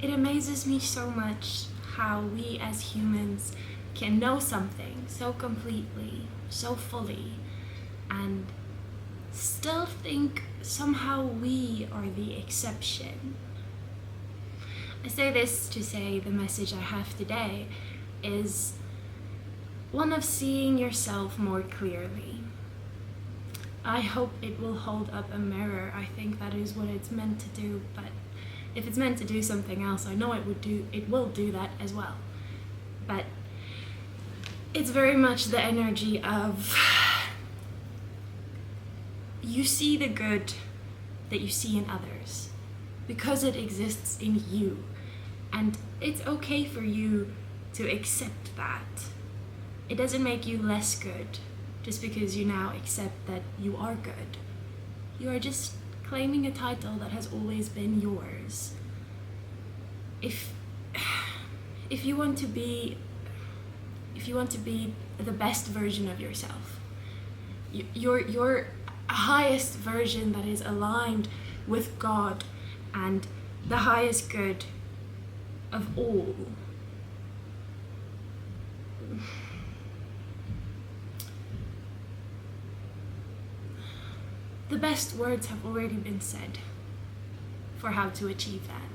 it amazes me so much how we as humans can know something so completely, so fully, and still think somehow we are the exception. I say this to say the message I have today is one of seeing yourself more clearly. I hope it will hold up a mirror. I think that is what it's meant to do, but if it's meant to do something else, I know it will do that as well. But it's very much the energy of you see the good that you see in others because it exists in you, and it's okay for you to accept that. It doesn't make you less good just because you now accept that you are good. You are just claiming a title that has always been yours. If you want to be the best version of yourself, your highest version that is aligned with God and the highest good of all, the best words have already been said for how to achieve that.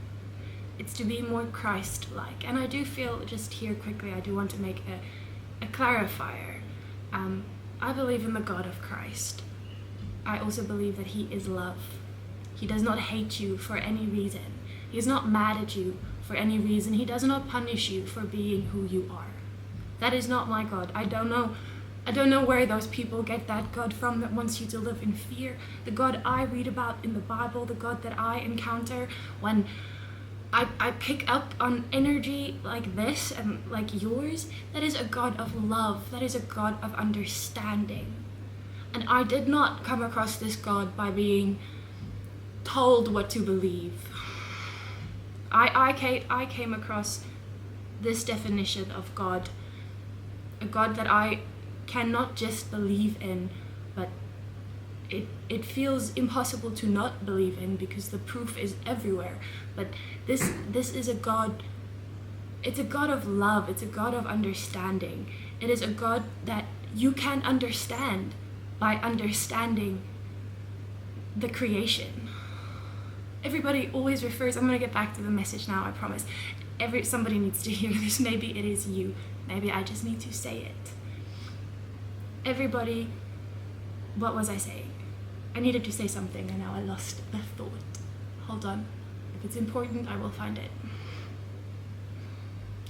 It's to be more Christ-like. And I do feel, just here quickly, I do want to make a clarifier. I believe in the God of Christ. I also believe that he is love. He does not hate you for any reason. He is not mad at you for any reason. He does not punish you for being who you are. That is not my God. I don't know where those people get that God from that wants you to live in fear. The God I read about in the Bible, the God that I encounter when I pick up on energy like this and like yours, that is a God of love. That is a God of understanding. And I did not come across this God by being told what to believe. I came across this definition of God, a God that I cannot just believe in, but it feels impossible to not believe in because the proof is everywhere. But this is a God, it's a God of love, it's a God of understanding. It is a God that you can understand by understanding the creation. Everybody always refers, I'm going to get back to the message now, I promise. Somebody needs to hear this, maybe it is you, maybe I just need to say it. Everybody, what was I saying? I needed to say something and now I lost the thought. Hold on. If it's important, I will find it.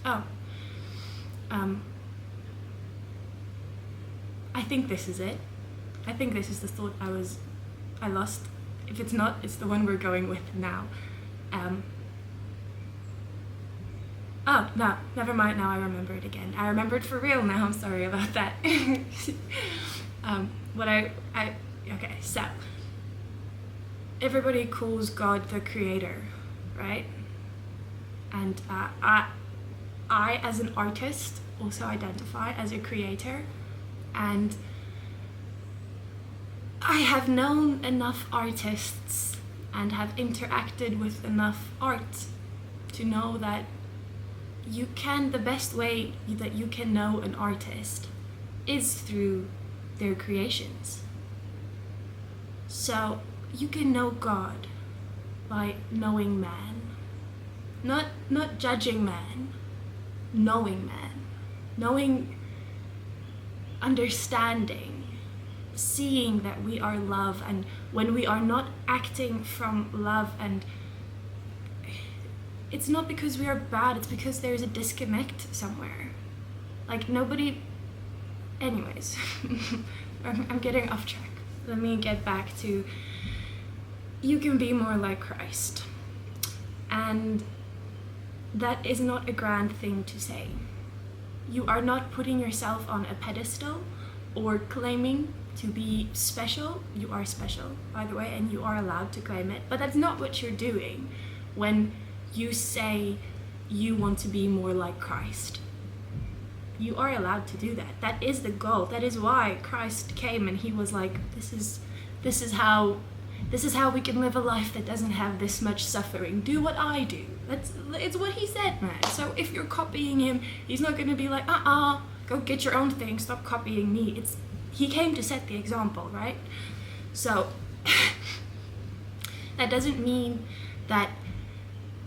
Oh. I think this is it. I think this is the thought I lost. If it's not, it's the one we're going with now. Oh, no, never mind, now I remember it again. I remember it for real now, I'm sorry about that. Okay, so, everybody calls God the creator, right? And I, as an artist, also identify as a creator, and I have known enough artists and have interacted with enough art to know that the best way that you can know an artist is through their creations. So you can know God by knowing man, not judging man, knowing, understanding, seeing that we are love, and when we are not acting from love, and it's not because we are bad, it's because there's a disconnect somewhere. Like nobody, anyways, I'm getting off track. Let me get back to, you can be more like Christ. And that is not a grand thing to say. You are not putting yourself on a pedestal or claiming to be special. You are special, by the way, and you are allowed to claim it. But that's not what you're doing when you say you want to be more like Christ. You are allowed to do that. That is the goal. That is why Christ came and he was like, this is how This is how we can live a life that doesn't have this much suffering. Do what I do. It's what he said, man. So if you're copying him, he's not going to be like, go get your own thing, stop copying me. He came to set the example, right? So that doesn't mean that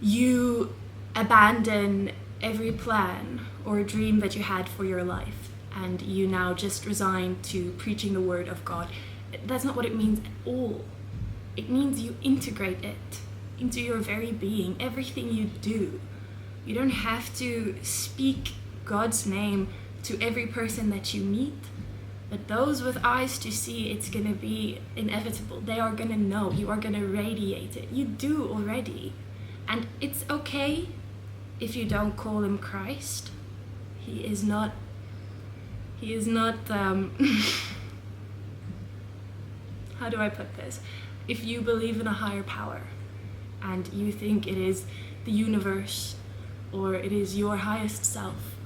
you abandon every plan or dream that you had for your life and you now just resign to preaching the word of God. That's not what it means at all. It means you integrate it into your very being, everything you do. You don't have to speak God's name to every person that you meet, but those with eyes to see, it's going to be inevitable. They are going to know. You are going to radiate it. You do already. And it's okay if you don't call him Christ. He is not how do I put this? If you believe in a higher power and you think it is the universe, or it is your highest self,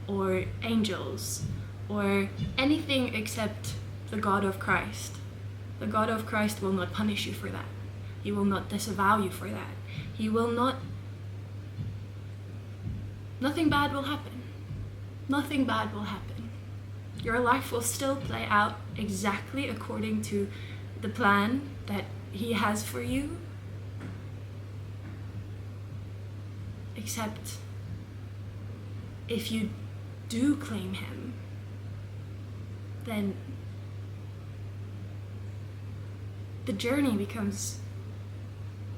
or angels, or anything except the God of Christ, the God of Christ will not punish you for that. He will not disavow you for that. He will not... Nothing bad will happen. Nothing bad will happen. Your life will still play out exactly according to the plan that he has for you, except if you do claim him, then the journey becomes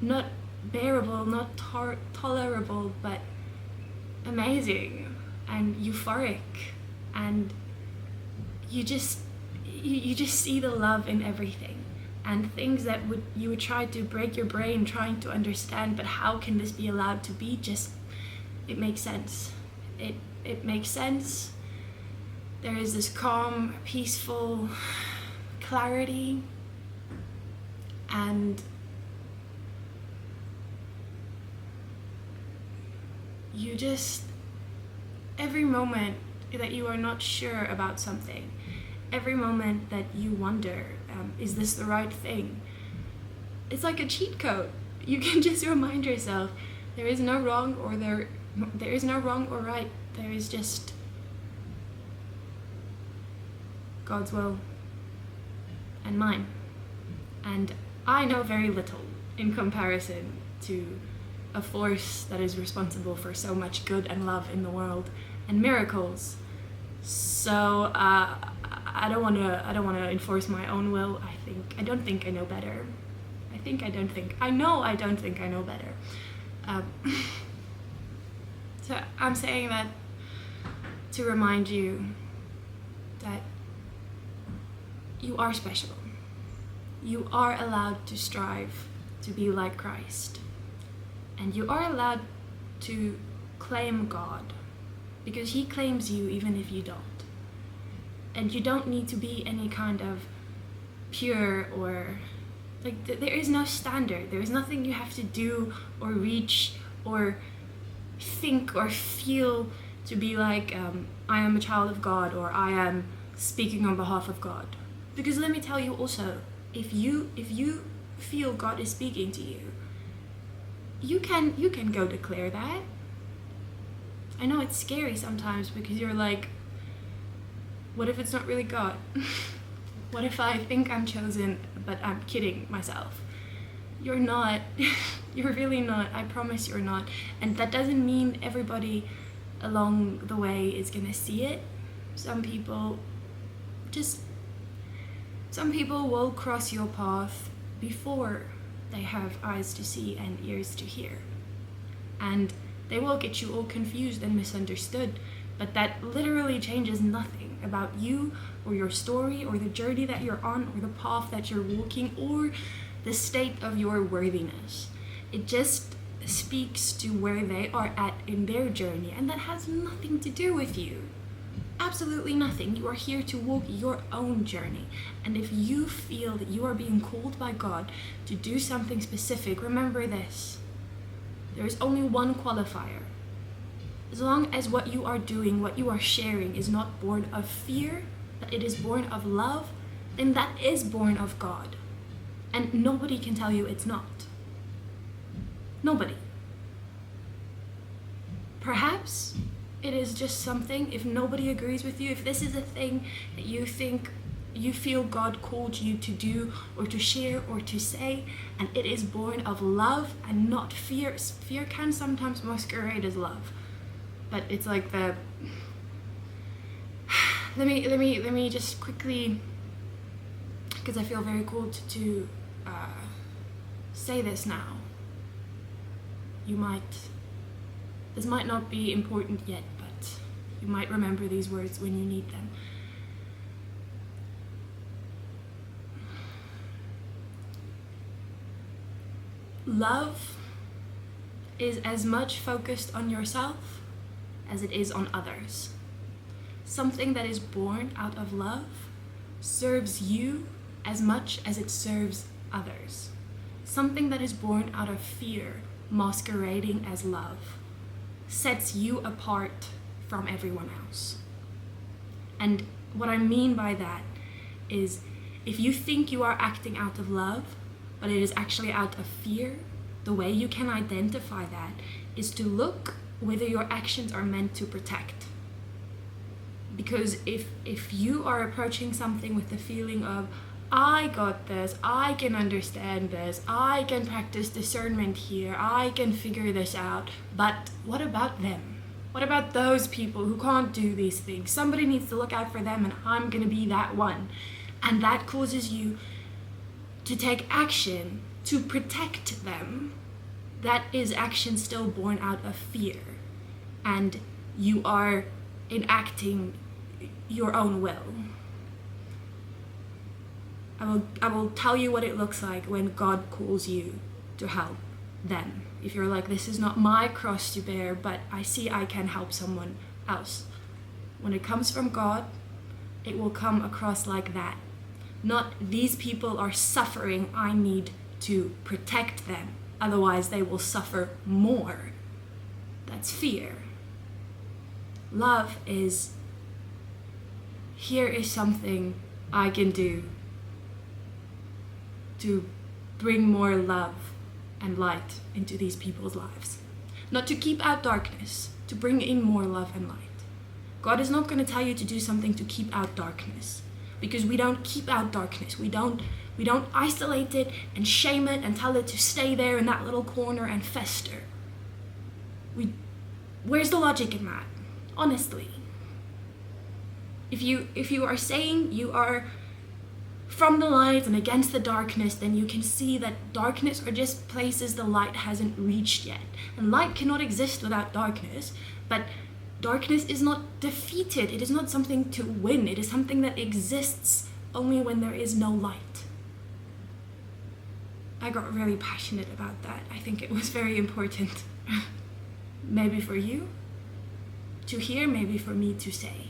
not bearable, not tolerable, but amazing and euphoric, and you just see the love in everything. And things that you would try to break your brain trying to understand, but how can this be allowed to be? Just, it makes sense. It makes sense. There is this calm, peaceful clarity, and you just, every moment that you are not sure about something, every moment that you wonder, is this the right thing? It's like a cheat code. You can just remind yourself there is no wrong or there is no wrong or right. There is just God's will and mine. And I know very little in comparison to a force that is responsible for so much good and love in the world and miracles. So I don't want to enforce my own will. I don't think I know better. I don't think I know better. So I'm saying that to remind you that you are special. You are allowed to strive to be like Christ. And you are allowed to claim God, because he claims you even if you don't. And you don't need to be any kind of pure or like there is no standard. There is nothing you have to do or reach or think or feel to be like, I am a child of God, or I am speaking on behalf of God. Because let me tell you also, if you feel God is speaking to you, you can go declare that. I know it's scary sometimes because you're like, what if it's not really God? What if I think I'm chosen, but I'm kidding myself? You're not. You're really not. I promise you're not. And that doesn't mean everybody along the way is gonna see it. Some people will cross your path before they have eyes to see and ears to hear. And they will get you all confused and misunderstood, but that literally changes nothing about you or your story or the journey that you're on or the path that you're walking or the state of your worthiness. It just speaks to where they are at in their journey, and that has nothing to do with you. Absolutely nothing. You are here to walk your own journey. And if you feel that you are being called by God to do something specific, remember this. There is only one qualifier. As long as what you are doing, what you are sharing is not born of fear, but it is born of love, then that is born of God. And nobody can tell you it's not. Nobody. Perhaps it is just something, if nobody agrees with you, if this is a thing that you think you feel God called you to do or to share or to say, and it is born of love and not fear. Fear can sometimes masquerade as love, but it's like the let me just quickly, because I feel very called to say this now. This might not be important yet, but you might remember these words when you need them. Love is as much focused on yourself as it is on others. Something that is born out of love serves you as much as it serves others. Something that is born out of fear, masquerading as love, sets you apart from everyone else. And what I mean by that is, if you think you are acting out of love, but it is actually out of fear, the way you can identify that is to look whether your actions are meant to protect. Because if you are approaching something with the feeling of, I got this, I can understand this, I can practice discernment here, I can figure this out, but what about them? What about those people who can't do these things? Somebody needs to look out for them, and I'm gonna be that one. And that causes you to take action to protect them. That is action still born out of fear, and you are enacting your own will. I will tell you what it looks like when God calls you to help them. If you're like, this is not my cross to bear, but I see I can help someone else. When it comes from God, it will come across like that. Not, these people are suffering, I need to protect them, otherwise they will suffer more. That's fear. Love is, here is something I can do to bring more love and light into these people's lives. Not to keep out darkness, to bring in more love and light. God is not going to tell you to do something to keep out darkness, because we don't keep out darkness. We don't isolate it and shame it and tell it to stay there in that little corner and fester. Where's the logic in that? Honestly. If you are saying you are from the light and against the darkness, then you can see that darkness are just places the light hasn't reached yet. And light cannot exist without darkness, but darkness is not defeated. It is not something to win. It is something that exists only when there is no light. I got really passionate about that. I think it was very important. Maybe for you to hear, maybe for me to say.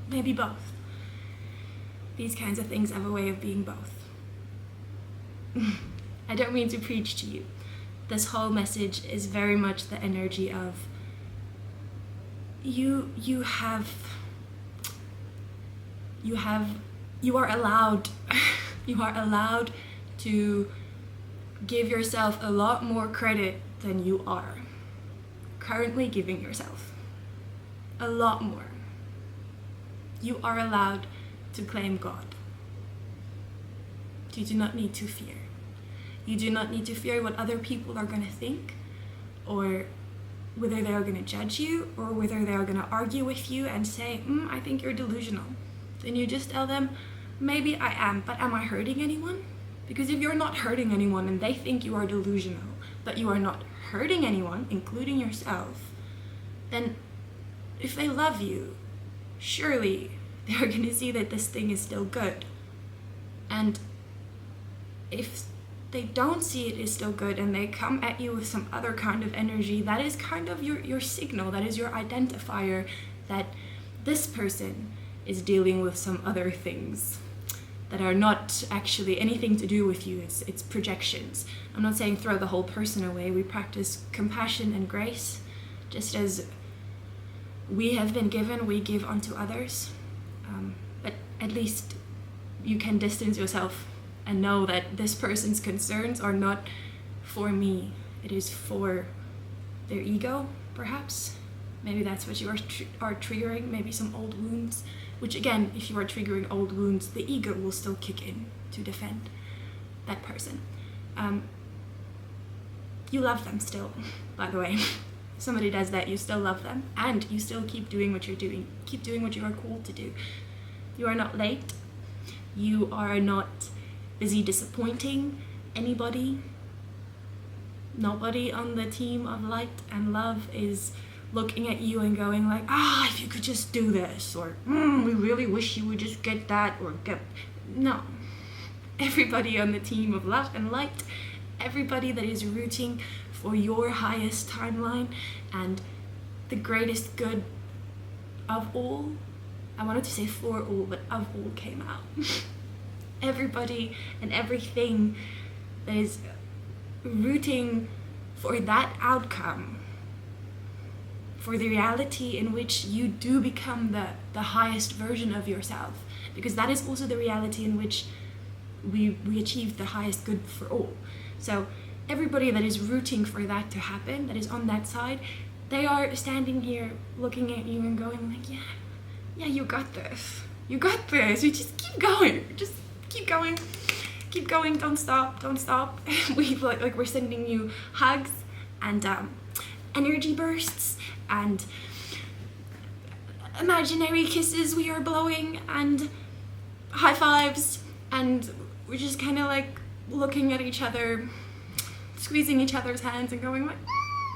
Maybe both. These kinds of things have a way of being both. I don't mean to preach to you. This whole message is very much the energy of you are allowed you are allowed to give yourself a lot more credit than you are currently giving yourself. A lot more. You are allowed to claim God. You do not need to fear. You do not need to fear what other people are going to think, or whether they are going to judge you, or whether they are going to argue with you and say, I think you're delusional. Then you just tell them, maybe I am, but am I hurting anyone? Because if you're not hurting anyone and they think you are delusional, but you are not hurting anyone, including yourself, then if they love you, surely they're going to see that this thing is still good. And if they don't see it is still good and they come at you with some other kind of energy, that is kind of your signal, that is your identifier that this person is dealing with some other things that are not actually anything to do with you. It's projections. I'm not saying throw the whole person away. We practice compassion and grace, just as we have been given, we give unto others. But at least you can distance yourself and know that this person's concerns are not for me. It is for their ego, perhaps. Maybe that's what you are triggering, maybe some old wounds, which again, if you are triggering old wounds, the ego will still kick in to defend that person. You love them still, by the way. If somebody does that, you still love them, and you still keep doing what you're doing. Keep doing what you are called to do. You are not late. You are not busy disappointing anybody. Nobody on the team of light and love is looking at you and going like, if you could just do this, or we really wish you would just get that, or get... No. Everybody on the team of love and light, everybody that is rooting for your highest timeline and the greatest good of all, I wanted to say for all, but of all came out. Everybody and everything that is rooting for that outcome, for the reality in which you do become the highest version of yourself, because that is also the reality in which we achieve the highest good for all. So everybody that is rooting for that to happen, that is on that side, they are standing here looking at you and going like, yeah, you got this. You got this. You just keep going. Just keep going. Keep going. Don't stop. Don't stop. We're sending you hugs and energy bursts and imaginary kisses we are blowing and high fives, and we're just kind of like looking at each other, squeezing each other's hands and going like,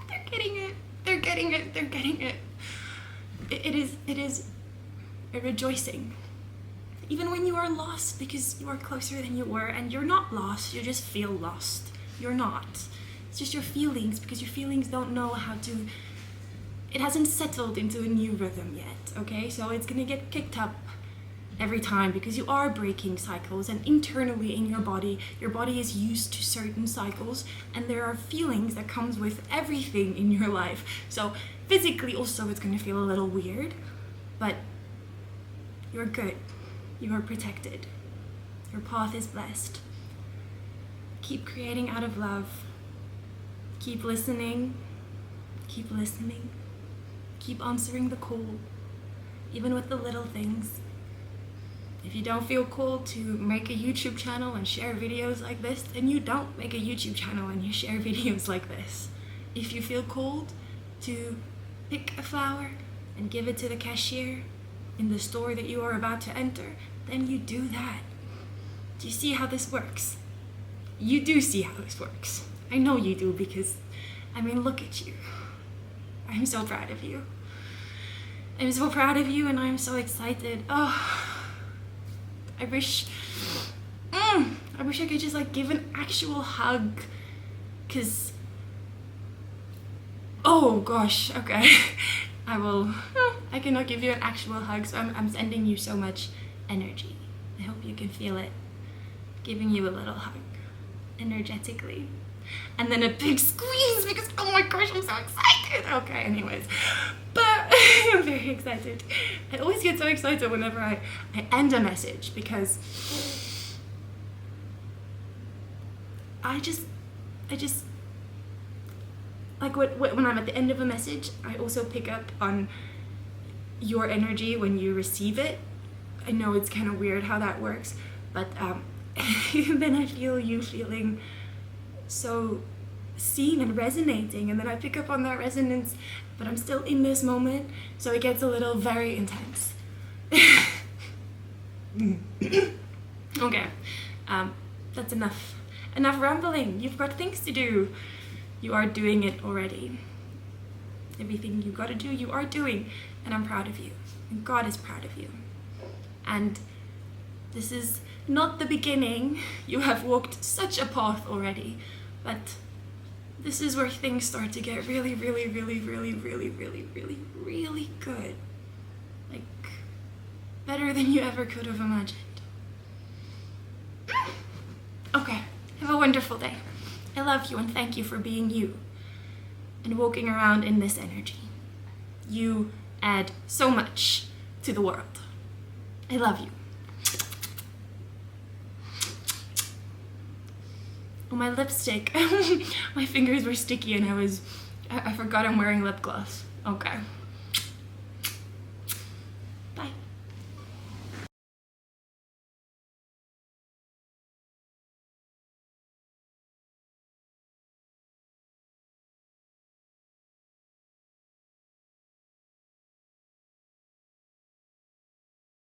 they're getting it. They're getting it. They're getting it. It is a rejoicing. Even when you are lost, because you are closer than you were, and you're not lost, you just feel lost. You're not. It's just your feelings, because your feelings don't know how to... It hasn't settled into a new rhythm yet, okay? So it's gonna get kicked up every time, because you are breaking cycles, and internally in your body is used to certain cycles, and there are feelings that comes with everything in your life. So physically also it's gonna feel a little weird, but you're good. You are protected. Your path is blessed. Keep creating out of love. Keep listening. Keep listening. Keep answering the call, even with the little things. If you don't feel called to make a YouTube channel and share videos like this, then you don't make a YouTube channel and you share videos like this. If you feel called to pick a flower and give it to the cashier in the store that you are about to enter, then you do that. Do you see how this works? You do see how this works. I know you do, because, I mean, look at you. I'm so proud of you. I'm so proud of you, and I'm so excited. Oh, I wish I could just like give an actual hug, because, oh gosh, okay. I cannot give you an actual hug, so I'm sending you so much energy. I hope you can feel it. Giving you a little hug, energetically. And then a big squeeze, because oh my gosh, I'm so excited. Okay, anyways. But I'm very excited. I always get so excited whenever I end a message, because I just like when I'm at the end of a message, I also pick up on your energy when you receive it. I know it's kind of weird how that works, but then I feel you feeling so seen and resonating, and then I pick up on that resonance, but I'm still in this moment, so it gets a little very intense. Okay, that's enough rambling. You've got things to do. You are doing it already. Everything you gotta do, you are doing, and I'm proud of you, and God is proud of you. And this is not the beginning. You have walked such a path already, but this is where things start to get really, really, really, really, really, really, really, really good. Like, better than you ever could have imagined. Okay, have a wonderful day. I love you, and thank you for being you and walking around in this energy. You add so much to the world. I love you. Oh, my lipstick. My fingers were sticky and I forgot I'm wearing lip gloss. Okay.